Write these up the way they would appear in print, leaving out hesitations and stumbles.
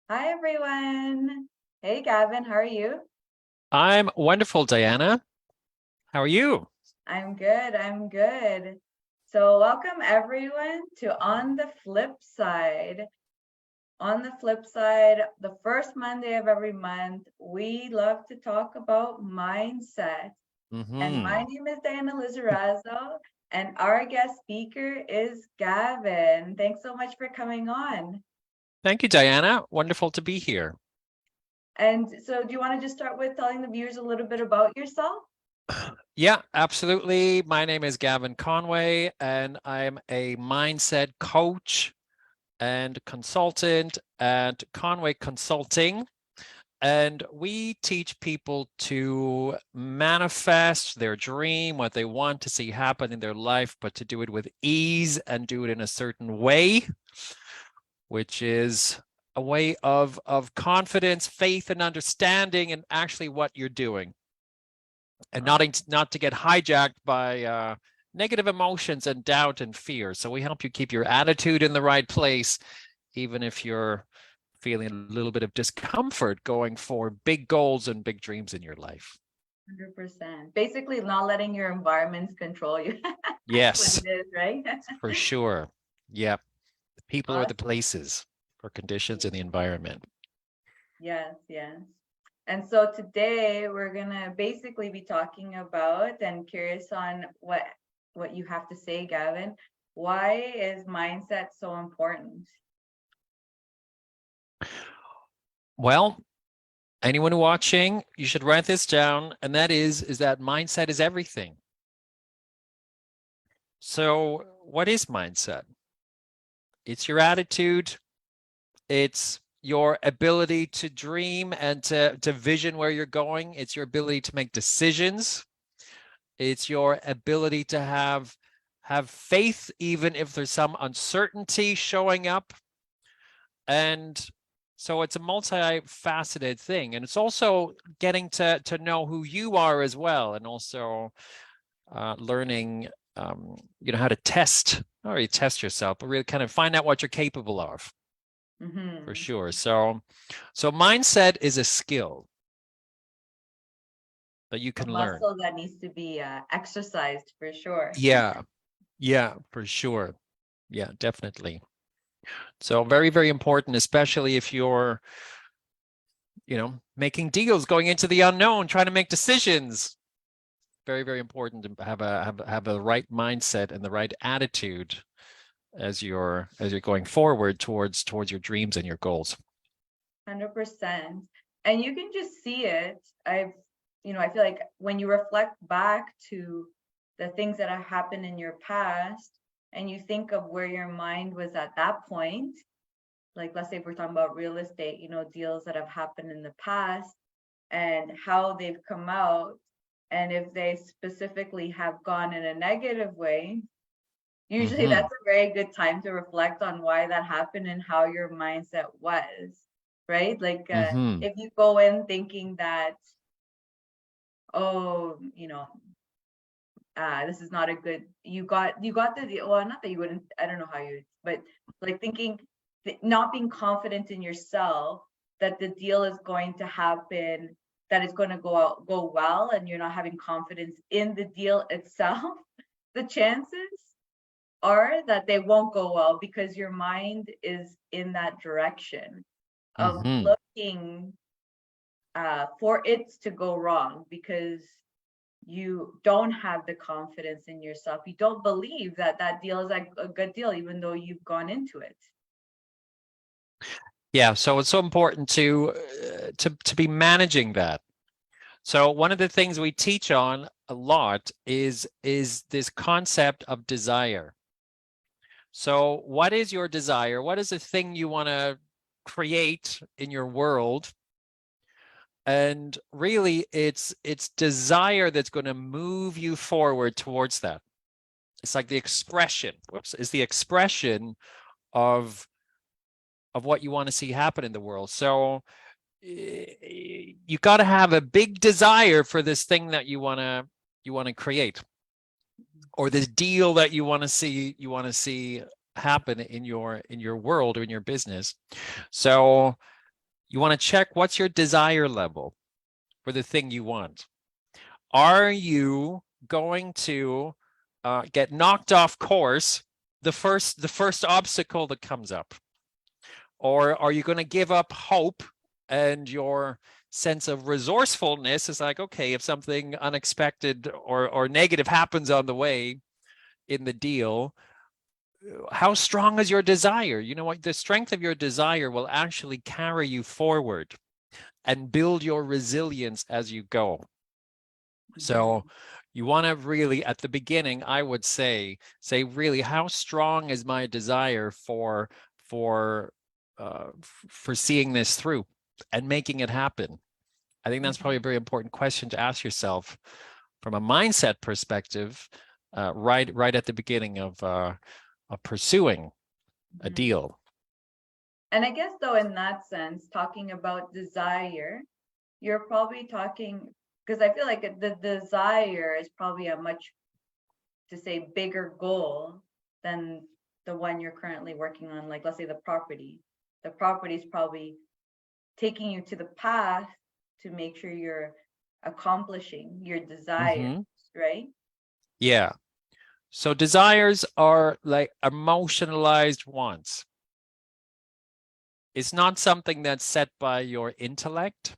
Hi, everyone. Hey, Gavin, how are you? I'm wonderful, Diana. How are you? I'm good. I'm good. So, welcome everyone to On the Flip Side. On the flip side, the first Monday of every month, we love to talk about mindset. And my Hmm. name is Diana Lizarazo, and our guest speaker is Gavin. Thanks so much for coming on. Thank you, Diana. Wonderful to be here. And so, do you want to just start with telling the viewers a little bit about yourself? Yeah, absolutely. My name is Gavin Conway, and I'm a mindset coach and consultant at Conway Consulting. And we teach people to manifest their dream, what they want to see happen in their life, but to do it with ease and do it in a certain way, which is a way of confidence, faith, and understanding and actually what you're doing, and not to get hijacked by negative emotions and doubt and fear. So we help you keep your attitude in the right place, even if you're feeling a little bit of discomfort going for big goals and big dreams in your life. 100%. Basically, not letting your environments control you. That's what Yes, it is, right? for sure. Yep. The people or the Awesome. places or conditions in the environment. Yes, yes. And so today we're gonna basically be talking about and curious on what you have to say, Gavin. Why is mindset so important? Well, anyone watching, you should write this down, and that is that mindset is everything. So, what is mindset? It's your attitude, it's your ability to dream and to vision where you're going, it's your ability to make decisions, it's your ability to have faith even if there's some uncertainty showing up. And so it's a multifaceted thing, and it's also getting to know who you are as well, and also learning how to test, not really test yourself, but really kind of find out what you're capable of, for Mm-hmm. sure. So mindset is a skill that you A can learn. muscle that needs to be exercised for sure. Yeah, yeah, for sure. Yeah, definitely. So very, very important, especially if you're, making deals, going into the unknown, trying to make decisions. Very, very important to have a right mindset and the right attitude as you're going forward towards your dreams and your goals. 100%. And you can just see it. I feel like when you reflect back to the things that have happened in your past and you think of where your mind was at that point, like let's say if we're talking about real estate, deals that have happened in the past and how they've come out, and if they specifically have gone in a negative way, usually Mm-hmm. that's a very good time to reflect on why that happened and how your mindset was, right? Like Mm-hmm. if you go in thinking that, oh, this is not a good, you got the deal. Well, not that you wouldn't, I don't know how you, but like thinking, not being confident in yourself that the deal is going to happen, that it's going to go well, and you're not having confidence in the deal itself, the chances are that they won't go well because your mind is in that direction of Mm-hmm. looking for it to go wrong because you don't have the confidence in yourself. You don't believe that that deal is a good deal, even though you've gone into it. Yeah, so it's so important to be managing that. So one of the things we teach on a lot is this concept of desire. So what is your desire? What is the thing you want to create in your world? And really it's desire that's going to move you forward towards that. It's like the expression, is the expression of what you want to see happen in the world. So you got to have a big desire for this thing that you want to create, or this deal that you want to see happen in your world or in your business. So you want to check what's your desire level for the thing you want. Are you going to get knocked off course the first obstacle that comes up? Or are you going to give up hope, and your sense of resourcefulness is like, okay, if something unexpected or negative happens on the way in the deal, how strong is your desire? You know what? The strength of your desire will actually carry you forward and build your resilience as you go. So you want to really, at the beginning, I would say really, how strong is my desire for seeing this through and making it happen? I think that's probably a very important question to ask yourself from a mindset perspective, right at the beginning of pursuing a deal. And I guess though, in that sense, talking about desire, you're probably talking, because I feel like the desire is probably a much, to say, bigger goal than the one you're currently working on. Like, let's say the property. The property is probably taking you to the path to make sure you're accomplishing your desires, right? Yeah. So desires are like emotionalized wants. It's not something that's set by your intellect.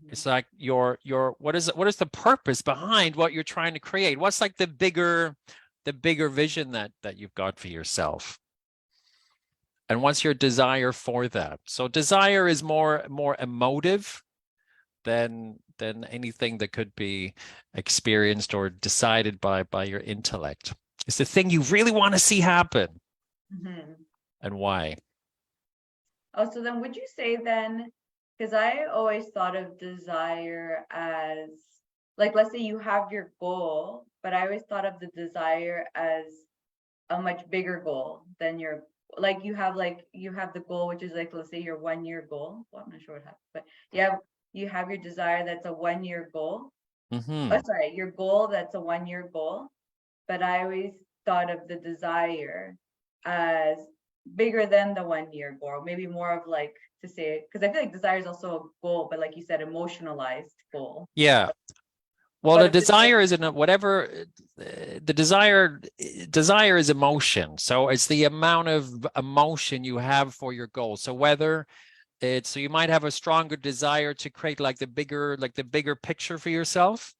It's like your what is the purpose behind what you're trying to create? What's like the bigger vision that you've got for yourself? And what's your desire for that? So desire is more emotive than anything that could be experienced or decided by your intellect. It's the thing you really want to see happen. And why? Oh, so then would you say then, because I always thought of desire as, like, let's say you have your goal, but I always thought of the desire as a much bigger goal than your, like you have the goal, which is like, let's say your 1 year goal. Well, I'm not sure what happened, but you have your desire that's a 1 year goal. Oh, sorry, your goal that's a 1 year goal. But I always thought of the desire as bigger than the 1 year goal, maybe more of like, to say, because I feel like desire is also a goal, but like you said, emotionalized goal. Yeah. Well, But the if it's desire is in whatever the desire is emotion. So it's the amount of emotion you have for your goal. So whether so you might have a stronger desire to create like the bigger picture for yourself.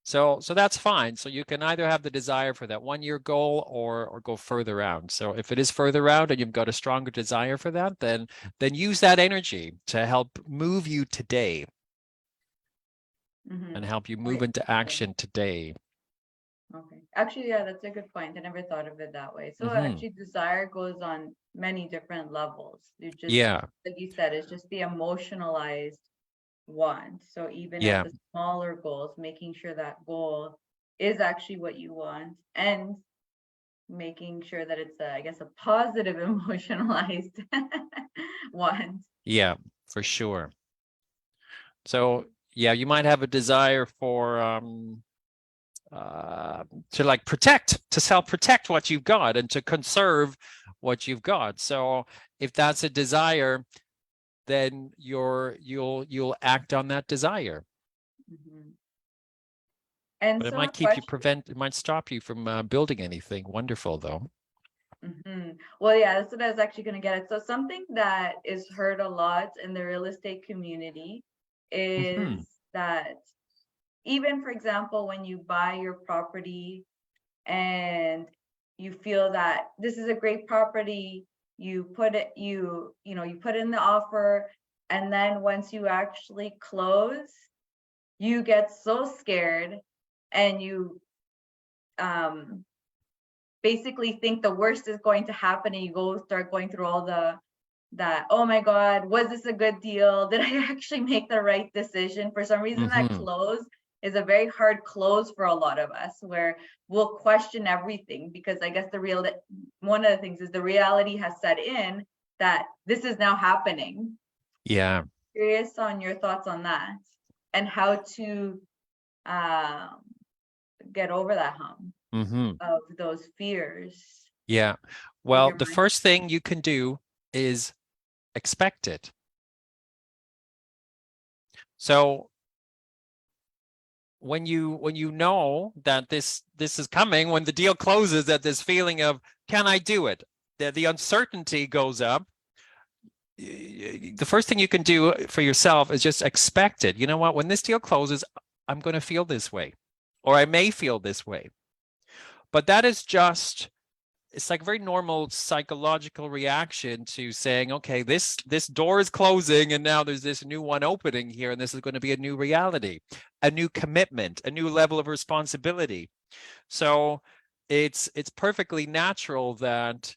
So that's fine. So you can either have the desire for that 1 year goal or go further out. So if it is further out and you've got a stronger desire for that, then use that energy to help move you today. And help you move into action today. Okay. Actually, yeah, that's a good point. I never thought of it that way. So actually, desire goes on many different levels. You just, like you said, it's just the emotionalized want. So even at the smaller goals, making sure that goal is actually what you want, and making sure that it's I guess a positive emotionalized want. Yeah, for sure. So yeah, you might have a desire for to like to self-protect what you've got and to conserve what you've got. So if that's a desire, then you'll act on that desire. And but so it might it might stop you from building anything wonderful though. Well, yeah, that's what I was actually going to get at. So something that is heard a lot in the real estate community is that even, for example, when you buy your property and you feel that this is a great property, you put it, you put in the offer, and then once you actually close, you get so scared and you basically think the worst is going to happen, and you start going through all that, oh my God, was this a good deal? Did I actually make the right decision? For some reason, that close is a very hard close for a lot of us, where we'll question everything, because I guess one of the things is the reality has set in that this is now happening. Yeah. Curious on your thoughts on that and how to get over that hump of those fears. Yeah. Well, the first thing you can do is expect it. So when you know that this is coming, when the deal closes, that this feeling of, can I do it? The uncertainty goes up. The first thing you can do for yourself is just expect it. You know what? When this deal closes, I'm going to feel this way, or I may feel this way. But that is just, it's like a very normal psychological reaction to saying, okay, this door is closing and now there's this new one opening here, and this is going to be a new reality, a new commitment, a new level of responsibility. So it's perfectly natural that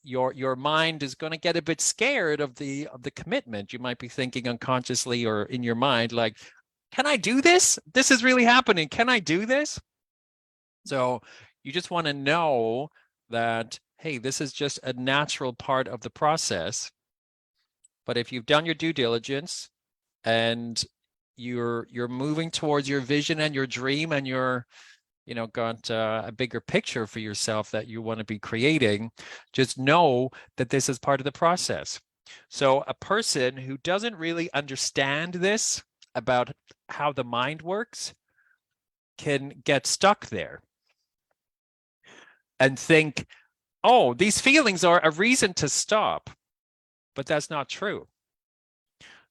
your mind is going to get a bit scared of the commitment. You might be thinking unconsciously or in your mind, like, can I do this? This is really happening. Can I do this? So you just want to know that, hey, this is just a natural part of the process. But if you've done your due diligence and you're moving towards your vision and your dream, and you're, got a bigger picture for yourself that you want to be creating, just know that this is part of the process. So a person who doesn't really understand this about how the mind works can get stuck there and think, oh, these feelings are a reason to stop. But that's not true.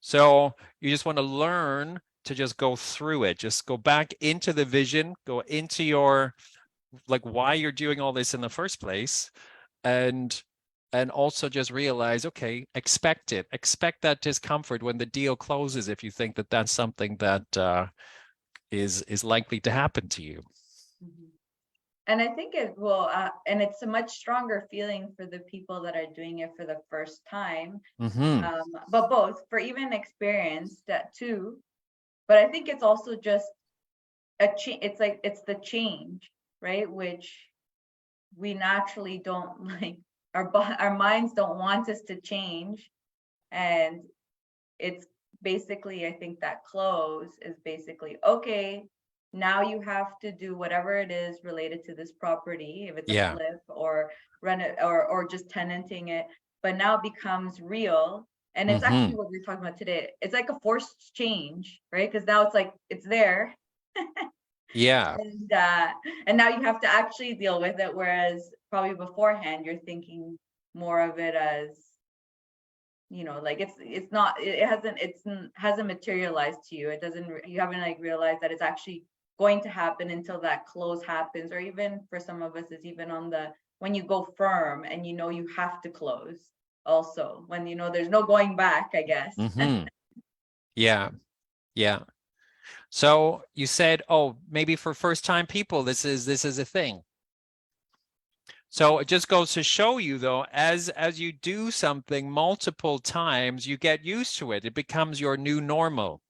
So you just want to learn to just go through it. Just go back into the vision, go into your, like, why you're doing all this in the first place. And also just realize, okay, expect it. Expect that discomfort when the deal closes, if you think that that's something that is likely to happen to you. Mm-hmm. And I think it will, and it's a much stronger feeling for the people that are doing it for the first time. Mm-hmm. But both for even experienced that too. But I think it's also just it's like, it's the change, right? Which we naturally don't like, our minds don't want us to change. And it's basically, I think that close is basically, okay, now you have to do whatever it is related to this property, if it's a flip or rent it or just tenanting it, but now it becomes real. And it's actually what we're talking about today. It's like a forced change, right? Because now it's like, it's there. Yeah. And now you have to actually deal with it. Whereas probably beforehand, you're thinking more of it as, like it's not, it hasn't materialized to you. It doesn't, you haven't like realized that it's actually going to happen until that close happens. Or even for some of us, it's even on when you go firm and you have to close also, when there's no going back, I guess. Mm-hmm. Yeah. Yeah. So you said, oh, maybe for first time people, this is a thing. So it just goes to show you, though, as you do something multiple times, you get used to it. It becomes your new normal.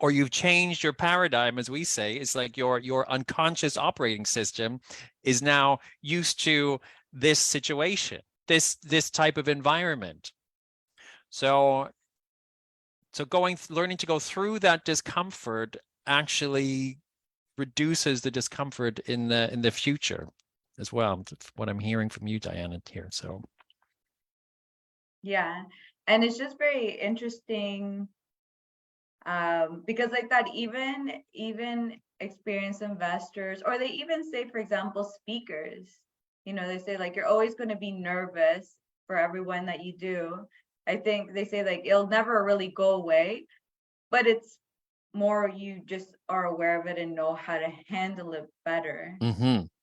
Or you've changed your paradigm, as we say. It's like your unconscious operating system is now used to this situation, this type of environment. So learning to go through that discomfort actually reduces the discomfort in the future as well. That's what I'm hearing from you, Diana, here. So yeah, and it's just very interesting, because like that, even experienced investors, or they even say, for example, speakers, they say like, you're always going to be nervous for everyone that you do. I think they say like, it'll never really go away, but it's more, you just are aware of it and know how to handle it better.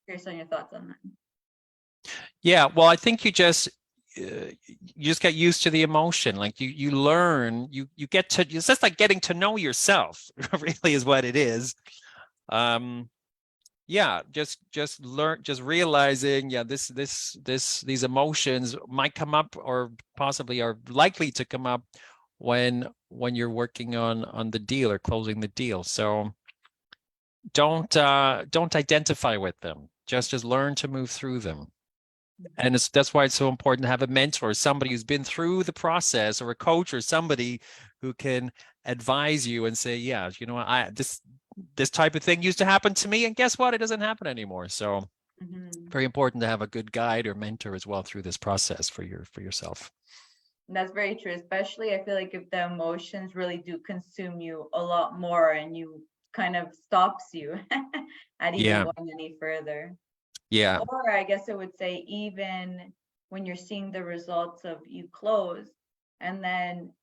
Curious on your thoughts on that. Yeah, well, I think you just get used to the emotion. Like you learn, you get to, it's just like getting to know yourself, really is what it is. Yeah, just realizing, yeah, these emotions might come up, or possibly are likely to come up when you're working on the deal or closing the deal. So don't identify with them. Just learn to move through them. And that's why it's so important to have a mentor, somebody who's been through the process, or a coach, or somebody who can advise you and say, yeah, this type of thing used to happen to me, and guess what? It doesn't happen anymore. So Very important to have a good guide or mentor as well through this process for yourself. That's very true, especially I feel like if the emotions really do consume you a lot more and you kind of stops you at even Yeah. going any further. Yeah. Or I guess I would say even when you're seeing the results of you close and then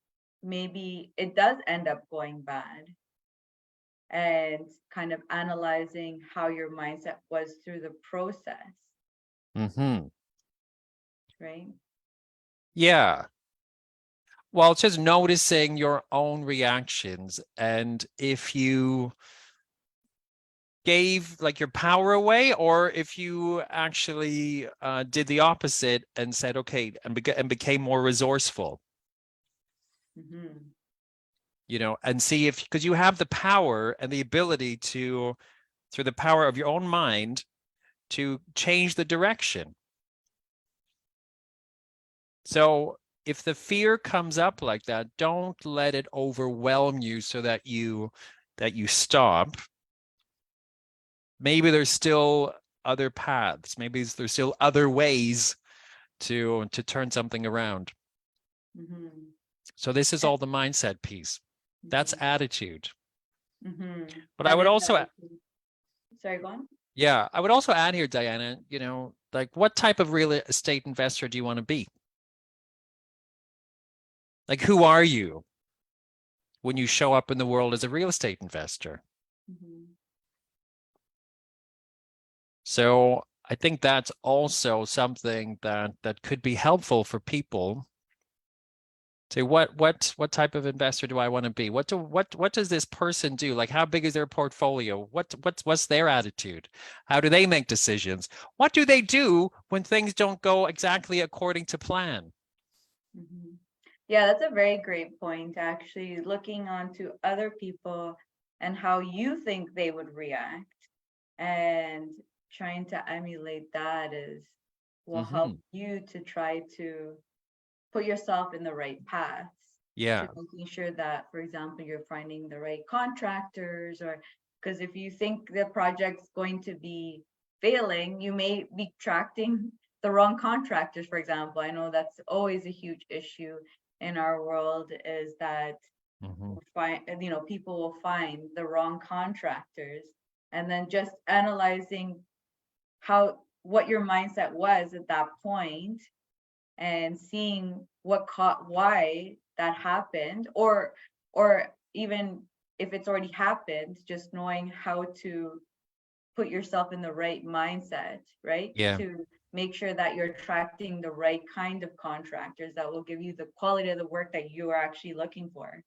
maybe it does end up going bad, and kind of analyzing how your mindset was through the process, right? Yeah. Well, it's just noticing your own reactions. And if you gave like your power away, or if you actually did the opposite and said, okay, and became more resourceful, Mm-hmm. and see if, because you have the power and the ability to, through the power of your own mind, to change the direction. So if the fear comes up like that, don't let it overwhelm you so that you stop. Maybe there's still other paths. Maybe there's still other ways to turn something around. Mm-hmm. So this is all the mindset piece. That's Mm-hmm. attitude. Mm-hmm. But I That would is also, attitude. Sorry, go on. yeah, I would also add here, Diana, like what type of real estate investor do you want to be? Like, who are you when you show up in the world as a real estate investor? Mm-hmm. So I think that's also something that could be helpful for people. Say, what type of investor do I want to be? What does this person do? Like, how big is their portfolio? What's their attitude? How do they make decisions? What do they do when things don't go exactly according to plan? Mm-hmm. Yeah, that's a very great point, actually, looking onto other people and how you think they would react and trying to emulate that is will help Hmm. you to try to put yourself in the right paths, to Yeah, making sure that, for example, you're finding the right contractors, or because if you think the project's going to be failing, you may be attracting the wrong contractors, for example. I know that's always a huge issue in our world, is that hmm, people will find the wrong contractors, and then just analyzing what your mindset was at that point and seeing why that happened, or even if it's already happened, just knowing how to put yourself in the right mindset, right, yeah. to make sure that you're attracting the right kind of contractors that will give you the quality of the work that you are actually looking for.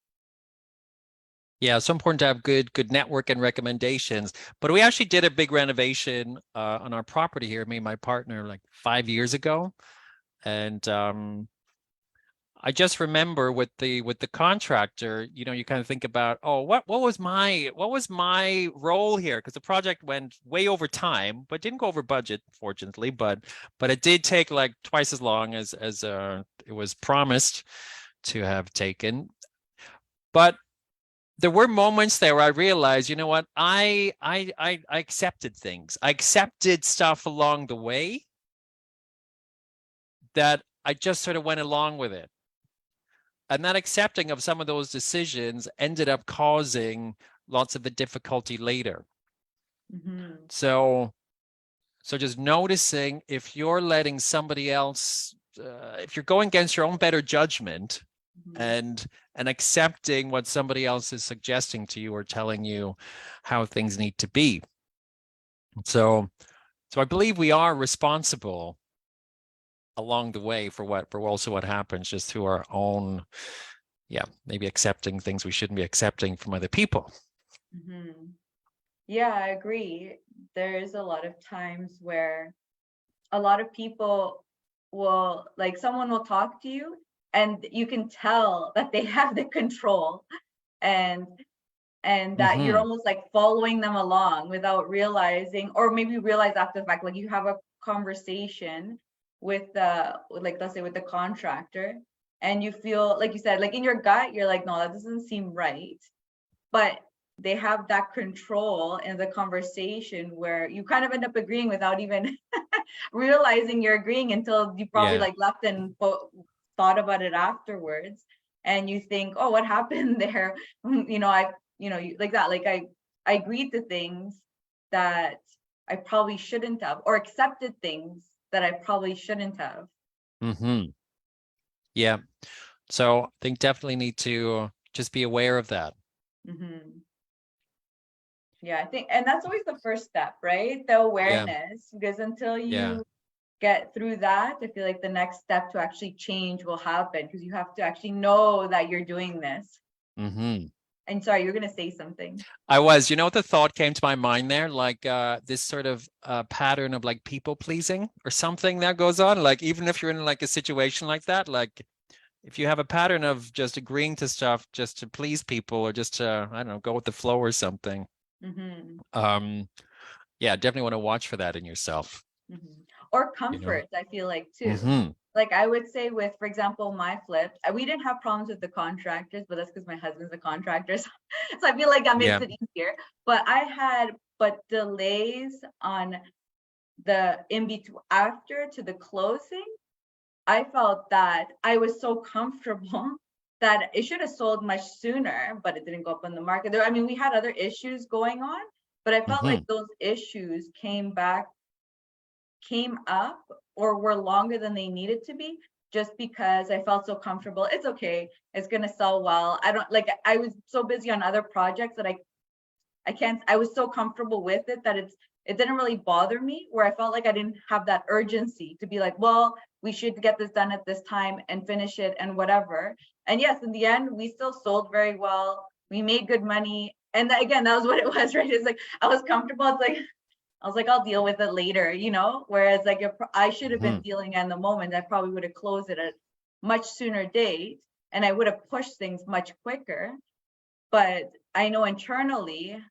Yeah, it's so important to have good network and recommendations. But we actually did a big renovation on our property here, me and my partner, like 5 years ago. And I just remember with the contractor, you kind of think about, oh, what was my role here? Because the project went way over time, but didn't go over budget, fortunately. But it did take like twice as long as it was promised to have taken. But there were moments there where I realized, you know what, I accepted things. I accepted stuff along the way that I just sort of went along with it. And that accepting of some of those decisions ended up causing lots of the difficulty later. Mm-hmm. So just noticing if you're letting somebody else, if you're going against your own better judgment, Mm-hmm. and accepting what somebody else is suggesting to you or telling you how things need to be. So I believe we are responsible along the way for also what happens, just through our own, yeah, maybe accepting things we shouldn't be accepting from other people. Mm-hmm. Yeah, I agree. There's a lot of times where a lot of people will, like, someone will talk to you and you can tell that they have the control, and that you're Mm-hmm. almost like following them along without realizing, or maybe realize after the fact, like you have a conversation like, let's say with the contractor, and you feel like, you said, like in your gut you're like, no, that doesn't seem right, but they have that control in the conversation where you kind of end up agreeing without even realizing you're agreeing until you probably Yeah. like left and thought about it afterwards. And you think, oh, what happened there? Like that, like I agreed to things that I probably shouldn't have, or accepted things that I probably shouldn't have. Mm-hmm. Yeah. So I think definitely need to just be aware of that. Mm-hmm. Yeah, I think, and that's always the first step, right? The Yeah. awareness, because until Yeah. you get through that, I feel like the next step to actually change will happen, because you have to actually know that you're doing this. Mm-hmm. And sorry, you're going to say something. You know what the thought came to my mind there? Like this sort of pattern of like people pleasing or something that goes on. Like even if you're in like a situation like that, like if you have a pattern of just agreeing to stuff just to please people or just to, I don't know, go with the flow or something. Mm-hmm. Yeah, definitely want to watch for that in yourself, Mm-hmm. Or you know? comfort, I feel like too. Mm-hmm. Like I would say with, for example, my flips, we didn't have problems with the contractors, but that's because my husband's a contractor. So I feel like that makes Yeah. it easier. But delays on the in between after to the closing. I felt that I was so comfortable that it should have sold much sooner, but it didn't go up on the market. I mean, we had other issues going on, but I felt like Mm-hmm. those issues came up or were longer than they needed to be, just because I felt so comfortable. It's okay. It's going to sell well. I was so busy on other projects that I was so comfortable with it that it didn't really bother me, where I felt like I didn't have that urgency to be like, well, we should get this done at this time and finish it and whatever. And yes, in the end, we still sold very well. We made good money. And again, that was what it was, right? It's like, I was comfortable. It's like, I was like, I'll deal with it later. Whereas like if I should have been Mm-hmm. dealing in the moment, I probably would have closed it at much sooner date, and I would have pushed things much quicker. But I know internally,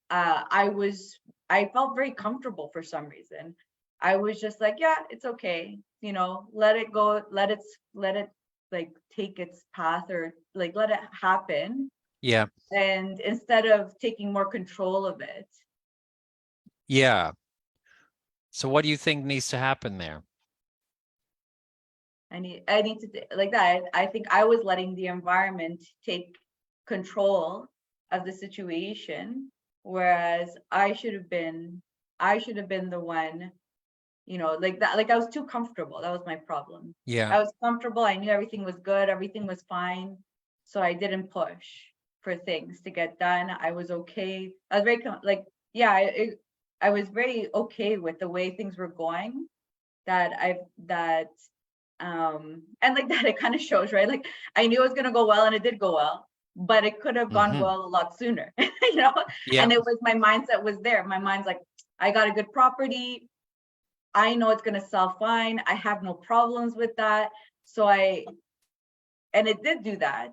I felt very comfortable for some reason. I was just like, yeah, it's okay. Let it go, let it like take its path, or like let it happen. Yeah. And instead of taking more control of it, Yeah. So what do you think needs to happen there? I need to like that. I think I was letting the environment take control of the situation, whereas I should have been the one, like that. Like I was too comfortable. That was my problem. Yeah. I was comfortable. I knew everything was good. Everything was fine. So I didn't push for things to get done. I was okay. I was very like, yeah, I was very okay with the way things were going. That and like that, it kind of shows, right? Like I knew it was gonna go well, and it did go well, but it could have gone Mm-hmm. well a lot sooner, you know. Yeah. And it was, my mindset was there. My mind's like, I got a good property. I know it's gonna sell fine. I have no problems with that. So and it did do that,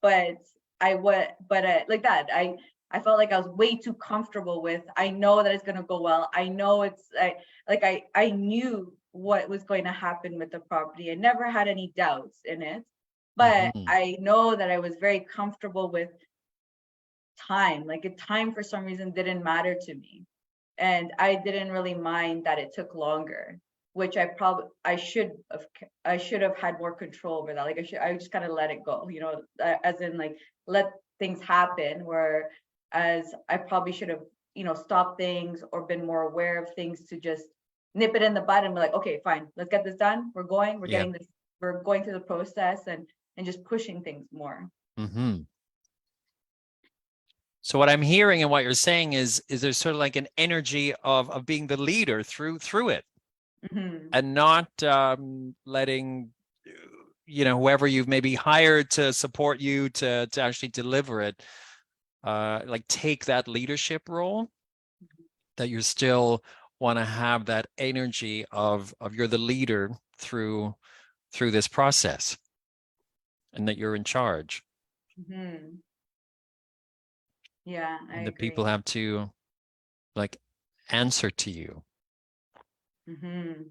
but like that. I felt like I was way too comfortable with. I know that it's gonna go well. I know I knew what was going to happen with the property. I never had any doubts in it, but Mm-hmm. I know that I was very comfortable with time. Like time for some reason didn't matter to me, and I didn't really mind that it took longer, which I should have had more control over that. Like I just kind of let it go, as in like let things happen, where as I probably should have, stopped things or been more aware of things to just nip it in the bud and be like, okay, fine, let's get this done. Yeah. We're going through the process, and just pushing things more. Mm-hmm. So what I'm hearing and what you're saying is there's sort of like an energy of being the leader through it, Hmm. and not letting whoever you've maybe hired to support you to actually deliver it, like take that leadership role. That you still want to have that energy of you're the leader through this process, and that you're in charge, Hmm. Yeah, I and that people agree. have to like answer to you. Hmm.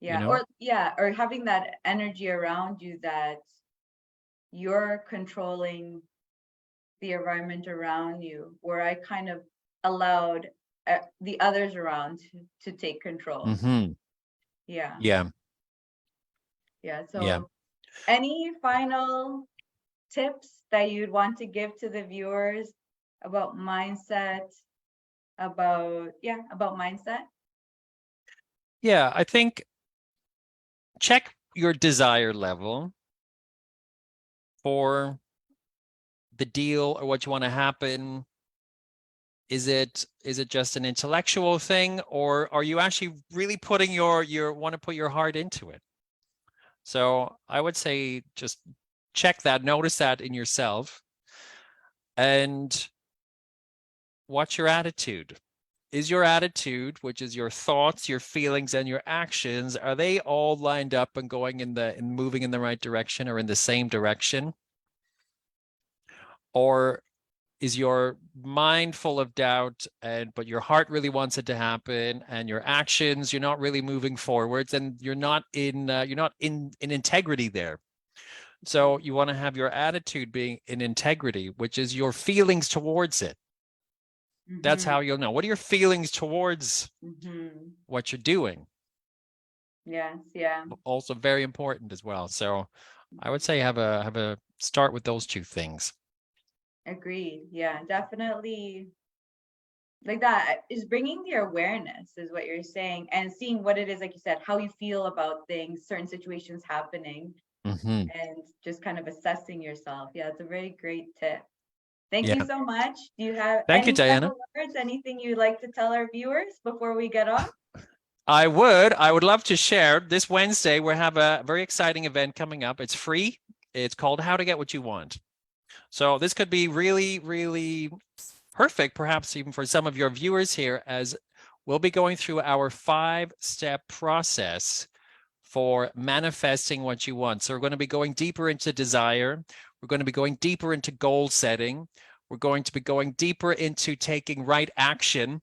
You Yeah, know. or having that energy around you that you're controlling the environment around you, where I kind of allowed the others around to take control. Mm-hmm. Yeah. Yeah. Yeah. Yeah. So any final tips that you'd want to give to the viewers about mindset, about mindset? Yeah. I think check your desire level for the deal or what you want to happen. Is it just an intellectual thing, or are you actually really putting your want to put your heart into it? So I would say just check that, notice that in yourself, and what's your attitude? Is your attitude, which is your thoughts, your feelings, and your actions, are they all lined up and going and moving in the right direction or in the same direction? Or is your mind full of doubt but your heart really wants it to happen, and your actions, you're not really moving forwards, and you're not in integrity there? So you want to have your attitude being in integrity, which is your feelings towards it. That's how you'll know. What are your feelings towards what you're doing? Yes, yeah. Also very important as well. So I would say have a start with those two things. Agreed. Yeah, definitely. Like that is bringing the awareness, is what you're saying, and seeing what it is, like you said, how you feel about things, certain situations happening, and just kind of assessing yourself. Yeah, it's a very great tip. Thank you Yeah. so much. Do you have Thank you, any Diana. final words, anything you'd like to tell our viewers before we get off? I would love to share. This Wednesday, we have a very exciting event coming up. It's free. It's called How to Get What You Want. So this could be really, really perfect, perhaps even for some of your viewers here, as we'll be going through our 5-step process for manifesting what you want. So we're going to be going deeper into desire. We're going to be going deeper into goal setting. We're going to be going deeper into taking right action.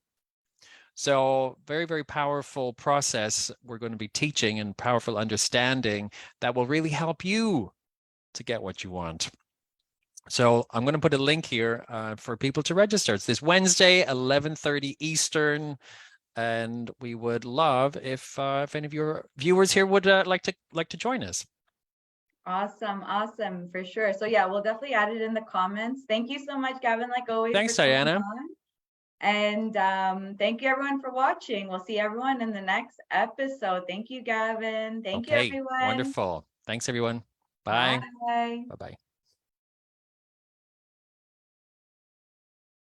So very, very powerful process we're going to be teaching, and powerful understanding that will really help you to get what you want. So I'm going to put a link here for people to register. It's this Wednesday, 11:30 Eastern, and we would love if any of your viewers here would like to join us. Awesome, for sure. So yeah, we'll definitely add it in the comments. Thank you so much, Gavin, like always. Thanks, for coming Diana. on. And thank you everyone for watching. We'll see everyone in the next episode. Thank you, Gavin. Thank you, Okay, everyone. wonderful. Thanks, everyone. Bye. Bye. Bye-bye.